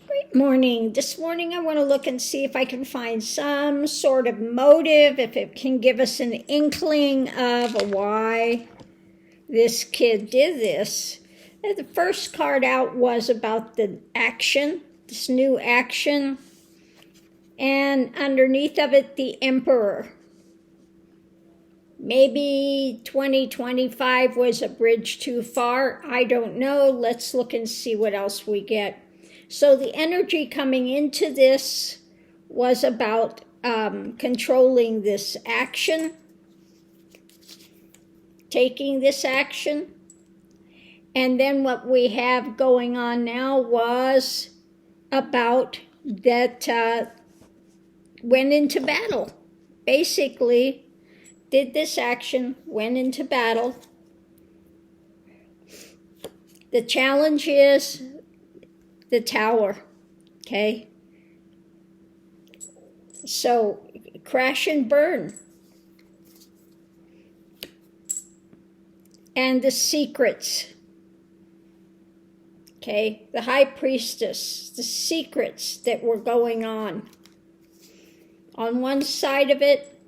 Great morning. This morning I want to look and see if I can find some sort of motive, if it can give us an inkling of why this kid did this. And the first card out was about the action, this new action, and underneath of it, the Emperor. Maybe 2025 was a bridge too far. I don't know. Let's look and see what else we get. So the energy coming into this was about controlling this action, taking this action. And then what we have going on now was about that went into battle. Basically, did this action, went into battle. The challenge is the tower, okay? So, crash and burn. And the secrets, okay? The high priestess, the secrets that were going on. On one side of it,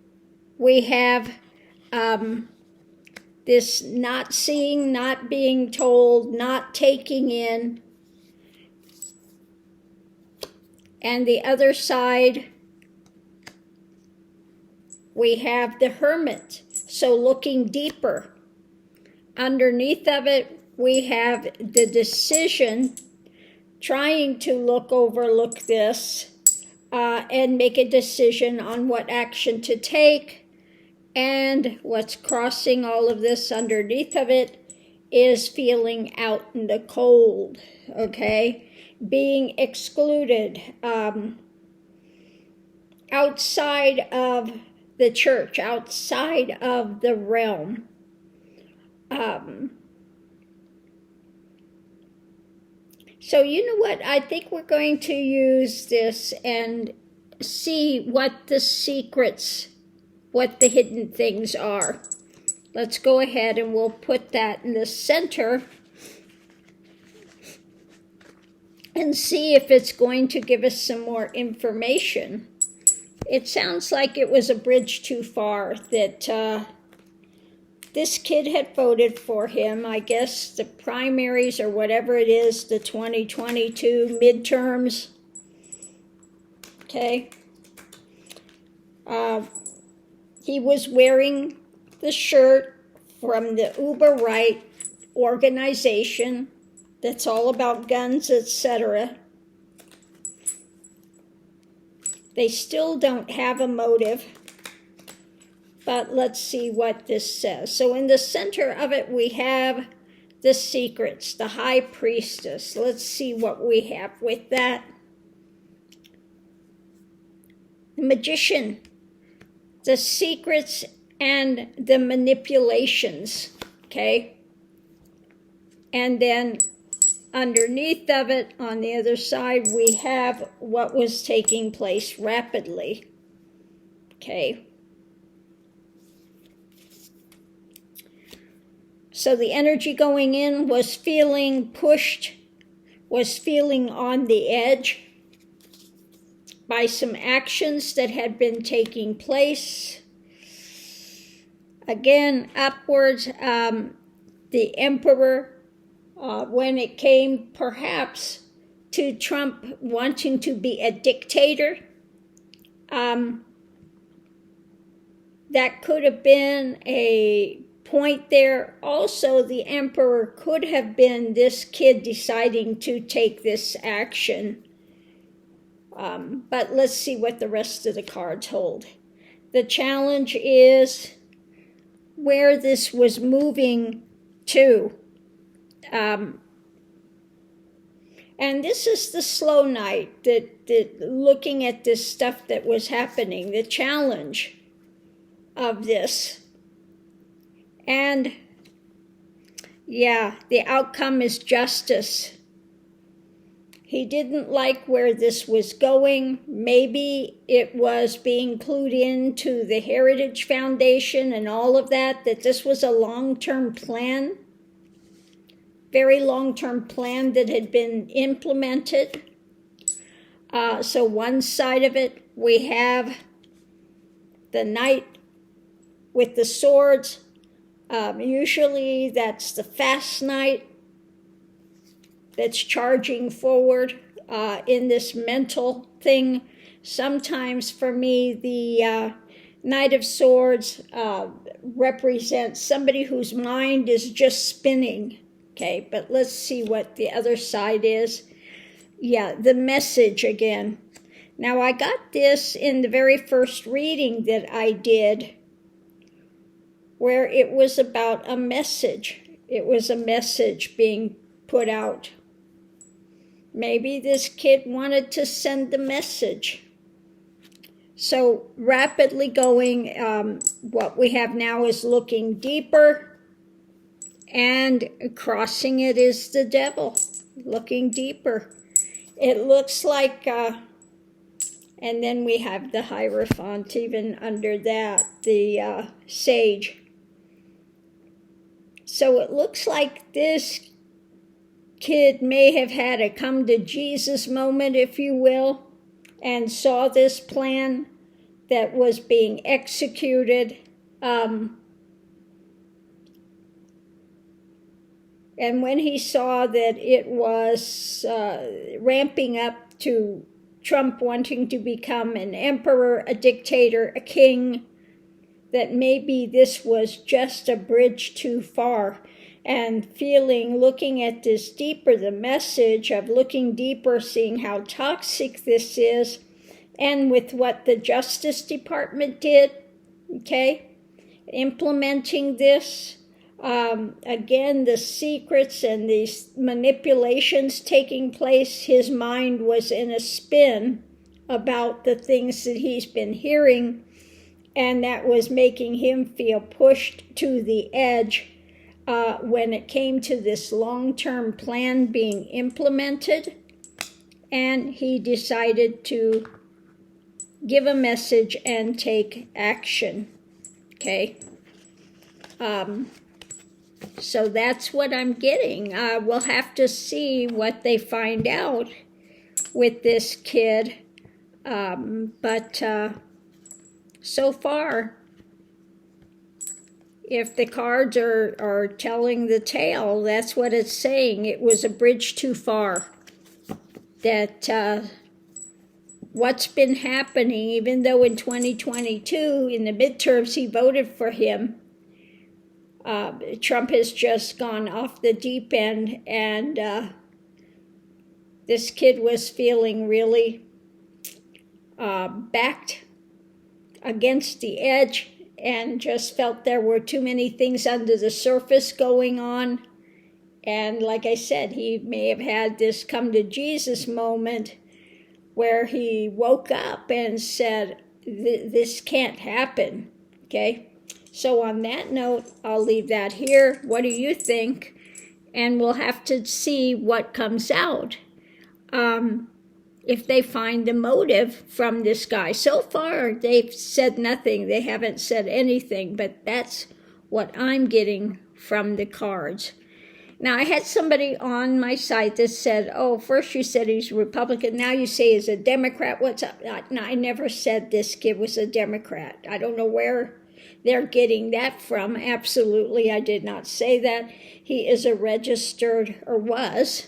we have this not seeing, not being told, not taking in. And the other side, we have the hermit, so looking deeper. Underneath of it, we have the decision, trying to overlook this, and make a decision on what action to take. And what's crossing all of this underneath of it is feeling out in the cold, okay? Being excluded, outside of the church, outside of the realm. So you know what? I think we're going to use this and see what the secrets, what the hidden things are. Let's go ahead and we'll put that in the center and see if it's going to give us some more information. It sounds like it was a bridge too far, that this kid had voted for him. I guess the primaries or whatever it is, the 2022 midterms. Okay. He was wearing the shirt from the Uber Right organization that's all about guns, etc. They still don't have a motive, but let's see what this says. So in the center of it, we have the secrets, the high priestess. Let's see what we have with that. The magician, the secrets and the manipulations, okay? And then underneath of it, on the other side, we have what was taking place rapidly, okay? So the energy going in was feeling pushed, was feeling on the edge by some actions that had been taking place. Again, upwards, the Emperor, when it came perhaps to Trump wanting to be a dictator, that could have been a point there. Also, the Emperor could have been this kid deciding to take this action. But let's see what the rest of the cards hold. The challenge is where this was moving to. And this is the slow night, that looking at this stuff that was happening, the challenge of this. And yeah, the outcome is justice. He didn't like where this was going. Maybe it was being clued into the Heritage Foundation and all of that this was a long-term plan, very long-term plan that had been implemented. So one side of it, we have the knight with the swords. Usually that's the fast knight that's charging forward in this mental thing. Sometimes for me, the Knight of Swords represents somebody whose mind is just spinning. Okay, but let's see what the other side is. Yeah, the message again. Now, I got this in the very first reading that I did, where it was about a message. It was a message being put out. Maybe this kid wanted to send the message. So rapidly going, what we have now is looking deeper, and crossing it is the devil, looking deeper. It looks like, and then we have the Hierophant even under that, the sage. So it looks like this kid may have had a come to Jesus moment, if you will, and saw this plan that was being executed. And when he saw that it was ramping up to Trump wanting to become an emperor, a dictator, a king, that maybe this was just a bridge too far. And looking at this deeper, the message of looking deeper, seeing how toxic this is, and with what the Justice Department did, okay, implementing this, again, the secrets and these manipulations taking place, his mind was in a spin about the things that he's been hearing, and that was making him feel pushed to the edge. When it came to this long-term plan being implemented, and he decided to give a message and take action, okay? So that's what I'm getting. We'll have to see what they find out with this kid, but so far, if the cards are telling the tale, that's what it's saying. It was a bridge too far. That what's been happening, even though in 2022, in the midterms, he voted for him, Trump has just gone off the deep end, and this kid was feeling really backed against the edge, and just felt there were too many things under the surface going on. And like I said, he may have had this come to Jesus moment where he woke up and said, this can't happen, okay? So on that note, I'll leave that here. What do you think? And we'll have to see what comes out. If they find the motive from this guy. So far, they've said nothing. They haven't said anything, but that's what I'm getting from the cards. Now, I had somebody on my site that said, oh, first you said he's a Republican, now you say he's a Democrat. What's up? No, I never said this kid was a Democrat. I don't know where they're getting that from. Absolutely, I did not say that. He is a registered, or was,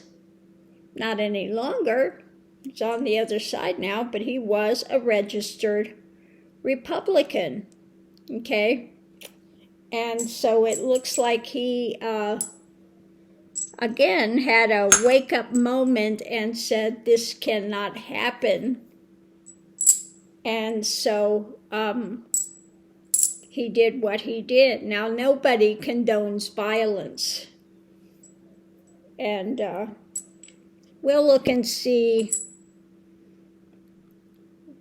not any longer. He's on the other side now, but he was a registered Republican, okay? And so it looks like he, again, had a wake-up moment and said, this cannot happen. And so he did what he did. Now, nobody condones violence. And we'll look and see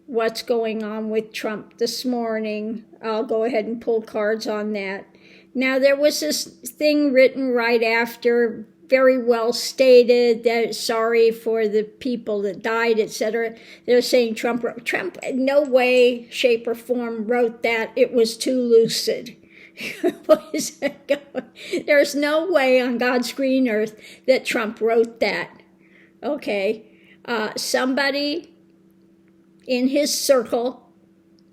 what's going on with Trump this morning. I'll go ahead and pull cards on that. Now, there was this thing written right after, very well stated, that sorry for the people that died, etc. They're saying Trump in no way, shape, or form wrote that. It was too lucid. What is that going? There's no way on God's green earth that Trump wrote that. Okay, somebody in his circle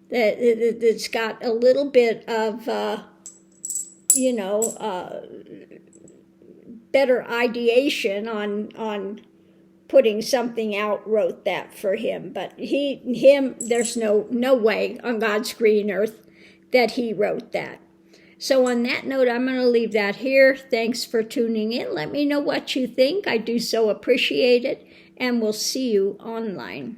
that's got a little bit of, better ideation on putting something out, wrote that for him. But there's no way on God's green earth that he wrote that. So on that note, I'm going to leave that here. Thanks for tuning in. Let me know what you think. I do so appreciate it, and we'll see you online.